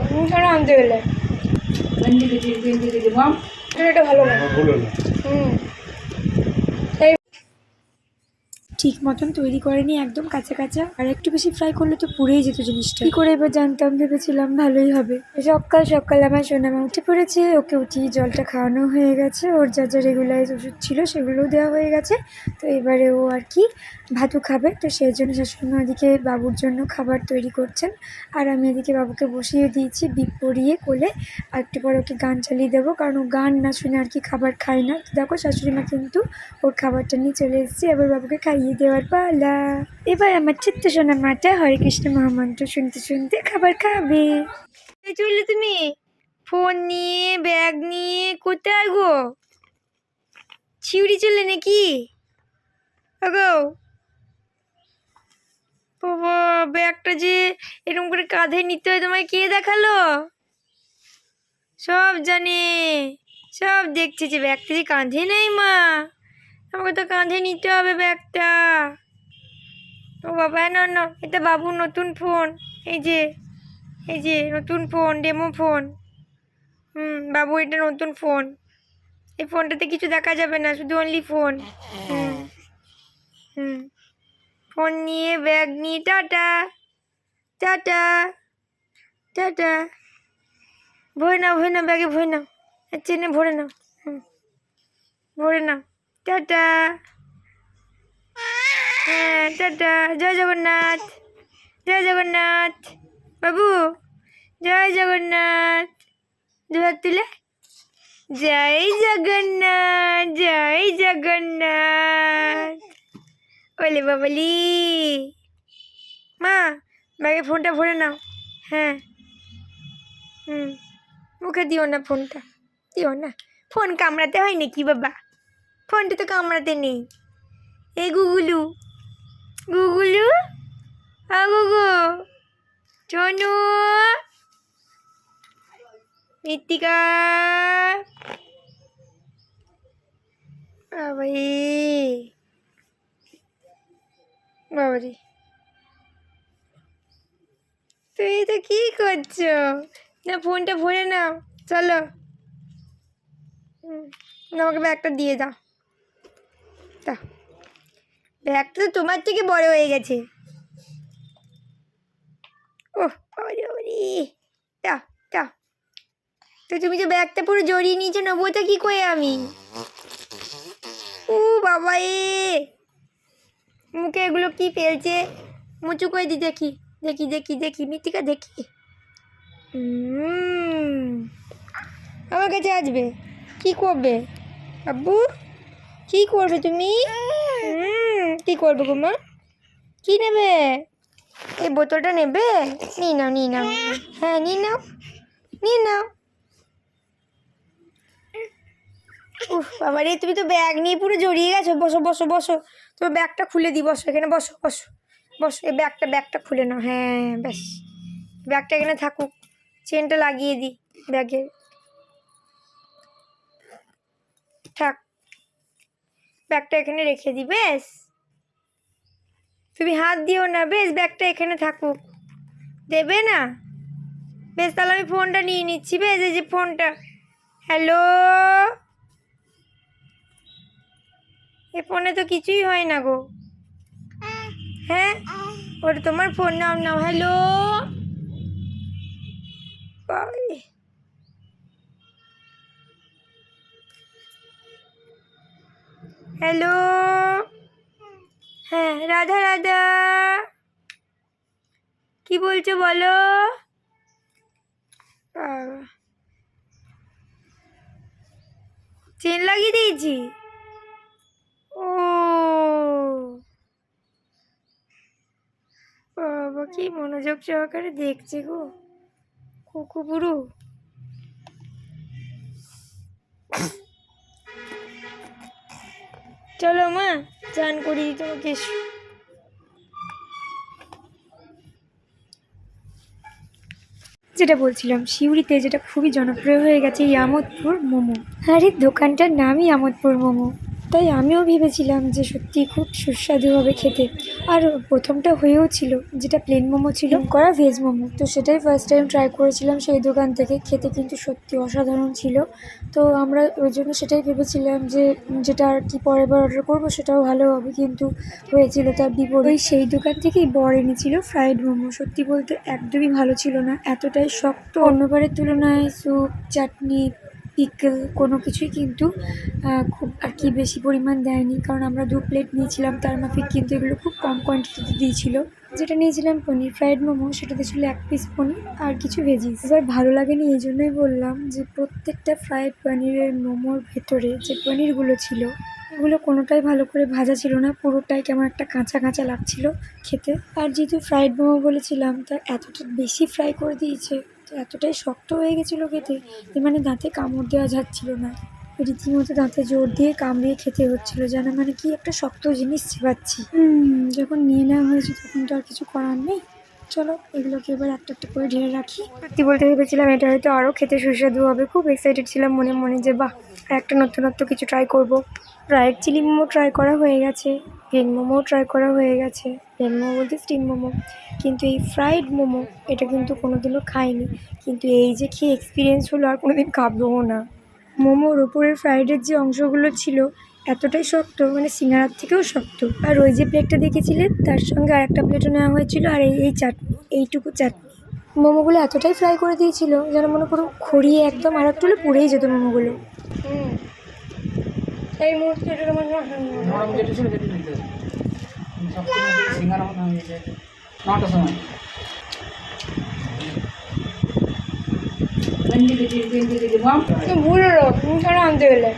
তুমি কেন আনতে গেলে? এটা ভালো লাগে। ঠিক মতন তৈরি করেনি, একদম কাঁচা কাঁচা, আর একটু বেশি ফ্রাই করলে তো পুড়েই যেত জিনিসটা। কি করে এবার জানতাম, ভেবেছিলাম ভালোই হবে। সকাল সকাল আমার সোনামা উঠে পড়েছে, ওকে উঠিয়ে জলটা খাওয়ানো হয়ে গেছে, ওর যা যা রেগুলারাইজ ওষুধ ছিল সেগুলোও দেওয়া হয়ে গেছে। তো এবারে ও আর কি ভাতু খাবে, তো সেই জন্য শাশুড়িমা এদিকে বাবুর জন্য খাবার তৈরি করছেন, আর আমি এদিকে বাবুকে বসিয়ে দিয়েছি বিপ পরিয়ে কোলে। আর একটু পরে ওকে গান চালিয়ে দেবো, কারণ ও গান না শুনে আর কি খাবার খায় না। তো দেখো শাশুড়িমা কিন্তু ওর খাবারটা নিয়ে চলে এসেছে, এবার বাবুকে খাইয়ে দেওয়ার পালা। এবার আমার ছোট্ট সোনা মাটা হরে কৃষ্ণ মহামন্ত্র শুনতে শুনতে খাবার খাবে। চললে তুমি ফোন নিয়ে ব্যাগ নিয়ে কোথায় গো? ছিউড়ি চলে নাকি গো? বাবা, ব্যাগটা যে এরকম করে কাঁধে নিতে হয় তোমায় কে দেখালো? সব জানে, সব দেখছে যে ব্যাগটা যে কাঁধে নেই মা, আমাকে তো কাঁধে নিতে হবে ব্যাগটা। ও বাবা, না না, এটা বাবুর নতুন ফোন, এই যে নতুন ফোন, ডেমো ফোন। বাবু এটা নতুন ফোন, এই ফোনটাতে কিছু দেখা যাবে না, শুধু অনলি ফোন। ফোন নিয়ে ব্যাগ নিয়ে টাটা টাটা টাটা। ভরে নাও ব্যাগে ভরে নাও, চেনে ভরে নাও, ভরে নাও, টাটা। হ্যাঁ টাটা, জয় জগন্নাথ, জয় জগন্নাথ বাবু, জয় জগন্নাথ। দুহাত তুলে জয় জগন্নাথ, জয় জগন্নাথ। ওলে বাবলি, মা ব্যাগে ফোনটা ভরে নাও। হ্যাঁ, মুখে দিও না ফোনটা, দিও না। ফোন কামড়াতে হয় নাকি বাবা? ফোনটা তো কামড়াতে নেই। এই গুগুলু, গুগুলু, গুগু, চনু, মৃত্তিকা, বাবারে বাবারে, তুই তো কি করছো? না ফোনটা ভরে নাও, চলো। আমাকে ব্যাগটা দিয়ে দাও, দাও। ব্যাগটা তো তোমার থেকে বড় হয়ে গেছে। ওহ বাবারে বাবারে, দাও দাও। তো তুমি যে ব্যাগটা পুরো জড়িয়ে নিয়েছো, নেবোটা কি করে আমি? ও বাবা, মুখে এগুলো কি ফেলছে? মুচু করে দি, দেখি দেখি দেখি দেখি, মৃত্তিকা দেখি। আমার কাছে আসবে, কি করবে আব্বু? কি করবে তুমি? কি করবে গো মা? কি নেবে? এই বোতলটা নেবে? নিয়ে নাও নিয়ে নাও, হ্যাঁ নিয়ে নাও নিয়ে নাও। উফ বাবা রে, তুমি তো ব্যাগ নিয়ে পুরো জড়িয়ে গেছো। বসো বসো বসো, তোমার ব্যাগটা খুলে দিই, বসো এখানে, বসো বসো বসো। এই ব্যাগটা খুলে নাও, হ্যাঁ ব্যাস। ব্যাগটা এখানে থাকুক, চেনটা লাগিয়ে দিই ব্যাগে, থাক। ব্যাগটা এখানে রেখে দিই, বেশ। তুমি হাত দিও না, বেশ, ব্যাগটা এখানে থাকুক। দেবে না? বেশ, তাহলে আমি ফোনটা নিয়ে নিচ্ছি, বেশ। এই যে ফোনটা, হ্যালো। এ ফোনে তো কিছুই হয় না গো। হ্যাঁ, ওটা তোমার ফোন, নাও নাও, হ্যালো। হ্যালো, হ্যাঁ রাধা রাধা, কি বলছো বলো? চেন লাগিয়ে দিয়েছি। ও বাবা, কি মনোযোগ সহকারে দেখছে গো কুকু বুড়ু। চলো মা, চান করি তোমাকে। যেটা বলছিলাম, সিউড়িতে যেটা খুবই জনপ্রিয় হয়ে গেছে, এই আমোদপুর মোমো। আর এই দোকানটার নামই আমোদপুর মোমো। তাই আমিও ভেবেছিলাম যে সত্যি খুব সুস্বাদু হবে খেতে। আর প্রথমটা হয়েও ছিল, যেটা প্লেন মোমো ছিল করা ভেজ মোমো, তো সেটাই ফার্স্ট টাইম ট্রাই করেছিলাম সেই দোকান থেকে। খেতে কিন্তু সত্যি অসাধারণ ছিল। তো আমরা ওই জন্য সেটাই ভেবেছিলাম যে যেটা আর কি পরের বার অর্ডার করবো সেটাও ভালো হবে, কিন্তু হয়েছিল তার বিপরীত। সেই দোকান থেকেই বর এনেছিল ফ্রাইড মোমো। সত্যি বলতে একদমই ভালো ছিল না, এতটাই শক্ত। অন্যবারের তুলনায় স্যুপ, চাটনি, পিকল কোনো কিছুই কিন্তু খুব আর কি বেশি পরিমাণ দেয়নি, কারণ আমরা 2 প্লেট নিয়েছিলাম তার মাফিক, কিন্তু এগুলো খুব কম কোয়ান্টিটিতে দিয়েছিল। যেটা নিয়েছিলাম পনির ফ্রাইড মোমো, সেটাতে ছিল 1 পিস পনির আর কিছু ভেজিস। এবার ভালো লাগেনি, এই জন্যই বললাম যে প্রত্যেকটা ফ্রাইড পনিরের মোমোর ভেতরে যে পনিরগুলো ছিল এগুলো কোনোটাই ভালো করে ভাজা ছিল না, পুরোটাই কেমন একটা কাঁচা কাঁচা লাগছিল খেতে। আর যেহেতু ফ্রাইড মোমো বলেছিলাম, তা এতটা বেশি ফ্রাই করে দিয়েছে, তো এতটাই শক্ত হয়ে গেছিলো খেতে যে মানে দাঁতে কামড় দেওয়া যাচ্ছিল না, রীতিমতো দাঁতে জোর দিয়ে কামড়িয়ে খেতে হচ্ছিল, যেন মানে কি একটা শক্ত জিনিস চেবাচ্ছি। যখন নিয়ে নেওয়া হয়েছে তখন তো আর কিছু করার নেই। চলো এগুলোকে এবার একটা একটা করে ঢেলে রাখি। সত্যি বলতে ভেবেছিলাম এটা হয়তো আরও খেতে সুস্বাদু হবে, খুব এক্সাইটেড ছিলাম মনে মনে যে বাহ, আর একটা নতুনত্ব কিছু ট্রাই করব। ফ্রাইড চিলি মোমো ট্রাই করা হয়ে গেছে, প্লেন মোমোও ট্রাই করা হয়ে গেছে, প্লেন মোমো বলতে স্টিম মোমো, কিন্তু এই ফ্রাইড মোমো এটা কিন্তু কোনোদিনও খাইনি। কিন্তু এই যে খেয়ে এক্সপিরিয়েন্স হলো, আর কোনোদিন খাবও না। মোমোর ওপরের ফ্রাইডের যে অংশগুলো ছিল এতটাই শক্ত, মানে সিঙ্গারার থেকেও শক্ত। আর ওই যে প্লেটটা দেখেছিলেন তার সঙ্গে আর একটা প্লেটও নেওয়া হয়েছিল, আর এই চাটনি, এইটুকু চাটনি। মোমোগুলো এতটাই ফ্রাই করে দিয়েছিল যেন মনে করো খড়িয়ে একদম আর একটু হলে পুড়েই যেত মোমোগুলো। এই মুহূর্তে এটা আমার নরম যেটা ছিল সেটা নিতে হবে। সব কিছু সিঙ্গার মতো হয়ে গেছে 9টার সময়। ভুল হলো, তুমি কেন আনতে গেলে?